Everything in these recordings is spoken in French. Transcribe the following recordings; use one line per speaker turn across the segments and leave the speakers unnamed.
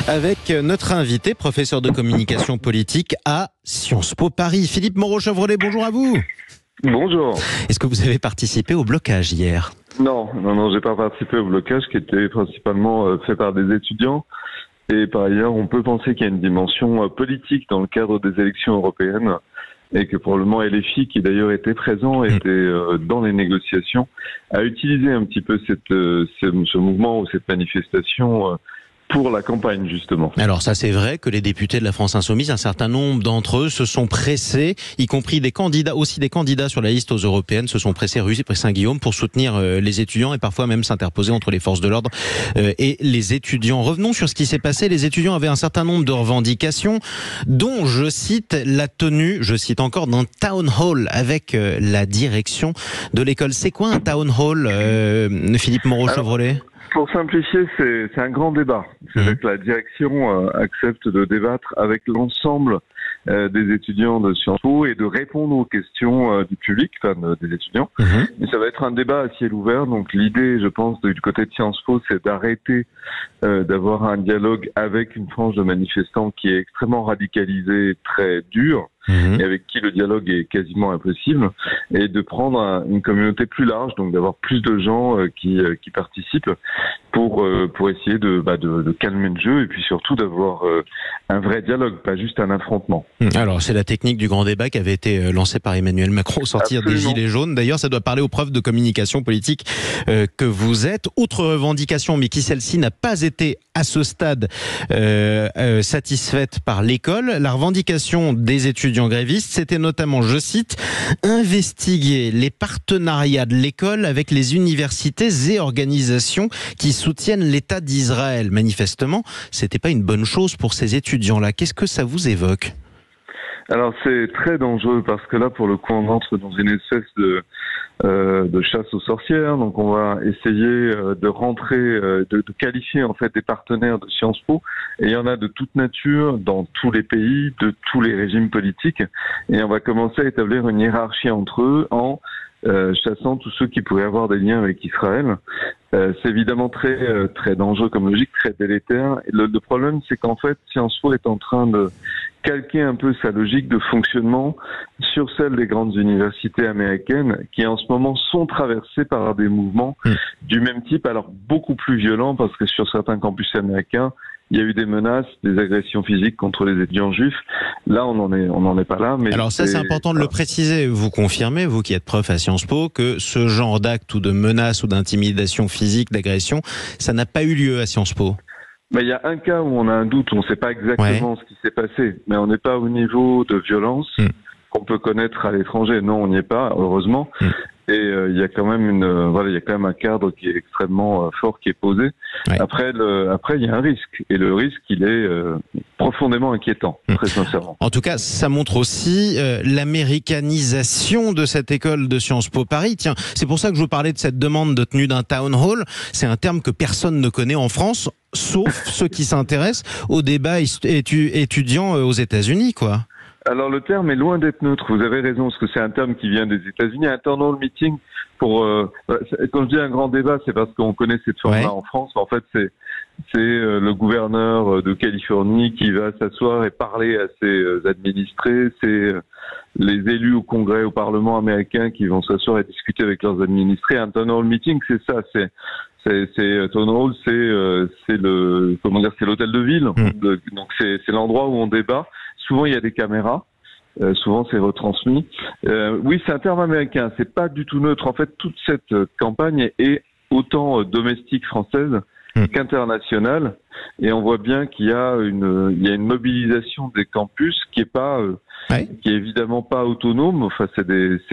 avec notre invité, professeur de communication politique à Sciences Po Paris. Philippe Moreau-Chevrolet, bonjour à vous.
Bonjour.
Est-ce que vous avez participé au blocage hier ?
Non, j'ai pas participé au blocage qui était principalement fait par des étudiants. Et par ailleurs, on peut penser qu'il y a une dimension politique dans le cadre des élections européennes et que probablement LFI, qui d'ailleurs était présent, était dans les négociations, a utilisé un petit peu ce mouvement ou cette manifestation pour la campagne, justement.
Alors ça, c'est vrai que les députés de la France Insoumise, un certain nombre d'entre eux se sont pressés, y compris des candidats sur la liste aux européennes, se sont pressés rue Saint-Guillaume pour soutenir les étudiants et parfois même s'interposer entre les forces de l'ordre et les étudiants. Revenons sur ce qui s'est passé. Les étudiants avaient un certain nombre de revendications, dont, je cite, la tenue, je cite encore, d'un town hall avec la direction de l'école. C'est quoi un town hall, Philippe Moreau-Chevrolet ?
Pour simplifier, c'est un grand débat. C'est que la direction accepte de débattre avec l'ensemble des étudiants de Sciences Po et de répondre aux questions du public, des étudiants. Mais ça va être un débat à ciel ouvert. Donc l'idée, je pense, du côté de Sciences Po, c'est d'arrêter d'avoir un dialogue avec une frange de manifestants qui est extrêmement radicalisée, très dure, et avec qui le dialogue est quasiment impossible, et de prendre une communauté plus large, donc d'avoir plus de gens qui participent pour essayer de calmer le jeu et puis surtout d'avoir un vrai dialogue, pas juste un affrontement.
Alors c'est la technique du grand débat qui avait été lancée par Emmanuel Macron au sortir des Gilets jaunes. D'ailleurs, ça doit parler aux preuves de communication politique que vous êtes. Autre revendication, mais qui celle-ci n'a pas été à ce stade satisfaite par l'école, la revendication des étudiants grévistes, c'était notamment, je cite, investiguer les partenariats de l'école avec les universités et organisations qui soutiennent l'État d'Israël. Manifestement, c'était pas une bonne chose pour ces étudiants-là. Qu'est-ce que ça vous évoque ?
Alors c'est très dangereux parce que là, pour le coup, on entre dans une espèce de chasse aux sorcières. Donc on va essayer de rentrer, de qualifier en fait des partenaires de Sciences Po. Et il y en a de toute nature dans tous les pays, de tous les régimes politiques. Et on va commencer à établir une hiérarchie entre eux en chassant tous ceux qui pourraient avoir des liens avec Israël. C'est évidemment très dangereux comme logique, très délétère. Et le problème, c'est qu'en fait, Sciences Po est en train de calquer un peu sa logique de fonctionnement sur celle des grandes universités américaines qui en ce moment sont traversées par des mouvements du même type, alors beaucoup plus violents parce que sur certains campus américains, il y a eu des menaces, des agressions physiques contre les étudiants juifs. Là, on n'en est pas là. Mais
alors ça, c'est important de le préciser. Vous confirmez, vous qui êtes prof à Sciences Po, que ce genre d'acte ou de menace ou d'intimidation physique, d'agression, ça n'a pas eu lieu à Sciences Po.
Mais il y a un cas où on a un doute, on ne sait pas exactement ce qui s'est passé, mais on n'est pas au niveau de violence qu'on peut connaître à l'étranger. Non, on n'y est pas, heureusement. Et il y a quand même il y a quand même un cadre qui est extrêmement fort qui est posé. Après, il y a un risque, et le risque, il est profondément inquiétant, très sincèrement.
En tout cas, ça montre aussi l'américanisation de cette école de Sciences Po Paris. Tiens, c'est pour ça que je vous parlais de cette demande de tenue d'un town hall. C'est un terme que personne ne connaît en France, sauf ceux qui s'intéressent au débat étudiant aux États-Unis, quoi.
Alors le terme est loin d'être neutre, vous avez raison, parce que c'est un terme qui vient des États-Unis. Un town hall meeting, quand je dis un grand débat, c'est parce qu'on connaît cette forme-là en France. En fait, c'est le gouverneur de Californie qui va s'asseoir et parler à ses administrés. C'est les élus au Congrès, au Parlement américain qui vont s'asseoir et discuter avec leurs administrés. Un town hall meeting, c'est ça. Town hall, c'est l'hôtel de ville. Donc c'est l'endroit où on débat. Souvent, il y a des caméras. Souvent, c'est retransmis. Oui, c'est un terme américain. C'est pas du tout neutre. En fait, toute cette campagne est autant domestique française qu'internationale. Et on voit bien qu'il y a une mobilisation des campus qui est évidemment pas autonome. Enfin, il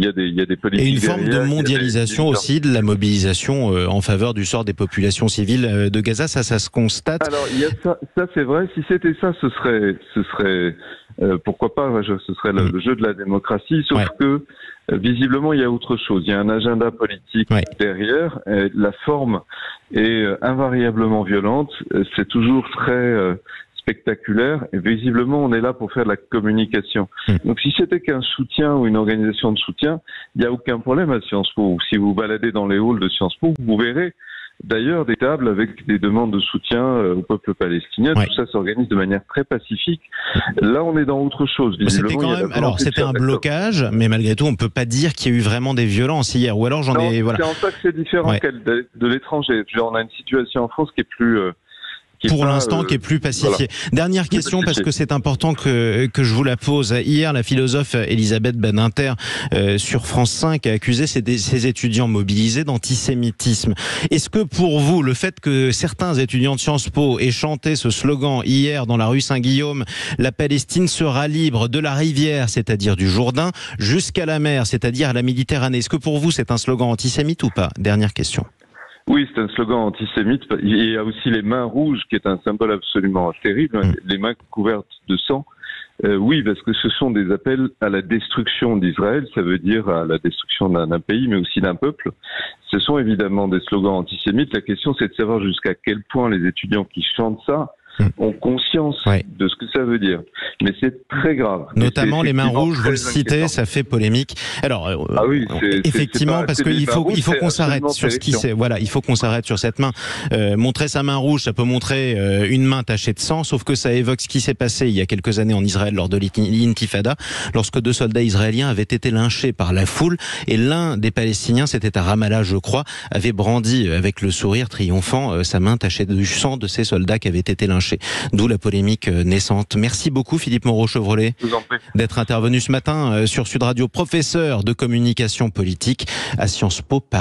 y a des politiques.
Et une forme de mondialisation aussi de la mobilisation en faveur du sort des populations civiles de Gaza. Ça se constate.
Alors, il y a ça c'est vrai. Si c'était ça, ce serait pourquoi pas. Ce serait le jeu de la démocratie. Sauf que visiblement, il y a autre chose. Il y a un agenda politique derrière. La forme est invariablement violente. C'est toujours très spectaculaire, et visiblement on est là pour faire de la communication. Donc si c'était qu'un soutien ou une organisation de soutien, il n'y a aucun problème à Sciences Po. Si vous baladez dans les halls de Sciences Po, vous verrez d'ailleurs des tables avec des demandes de soutien au peuple palestinien. Tout ça s'organise de manière très pacifique. Là, on est dans autre chose.
C'était quand même, alors c'était un blocage, mais malgré tout, on ne peut pas dire qu'il y a eu vraiment des violences hier. Ou alors
voilà. C'est en ça que c'est différent de l'étranger. On a une situation en France qui est plus...
pour l'instant, qui est plus pacifié. Voilà. Dernière question, parce que c'est important que je vous la pose. Hier, la philosophe Elisabeth Badinter, sur France 5, a accusé ses étudiants mobilisés d'antisémitisme. Est-ce que pour vous, le fait que certains étudiants de Sciences Po aient chanté ce slogan hier dans la rue Saint-Guillaume, la Palestine sera libre de la rivière, c'est-à-dire du Jourdain, jusqu'à la mer, c'est-à-dire à la Méditerranée, est-ce que pour vous c'est un slogan antisémite ou pas? Dernière question.
Oui, c'est un slogan antisémite. Il y a aussi les mains rouges, qui est un symbole absolument terrible, les mains couvertes de sang. Oui, parce que ce sont des appels à la destruction d'Israël, ça veut dire à la destruction d'un pays, mais aussi d'un peuple. Ce sont évidemment des slogans antisémites. La question, c'est de savoir jusqu'à quel point les étudiants qui chantent ça ont conscience de ce que ça veut dire. Mais c'est très grave.
Notamment les mains rouges, vous le citez, ça fait polémique. Alors, effectivement, parce qu'il faut qu'on s'arrête sur ce qui s'est... Voilà, il faut qu'on s'arrête sur cette main. Montrer sa main rouge, ça peut montrer une main tachée de sang, sauf que ça évoque ce qui s'est passé il y a quelques années en Israël lors de l'intifada, lorsque 2 soldats israéliens avaient été lynchés par la foule, et l'un des Palestiniens, c'était à Ramallah, je crois, avait brandi avec le sourire triomphant sa main tachée du sang de ces soldats qui avaient été lynchés. D'où la polémique naissante. Merci beaucoup Philippe Moreau-Chevrolet d'être intervenu ce matin sur Sud Radio, professeur de communication politique à Sciences Po Paris.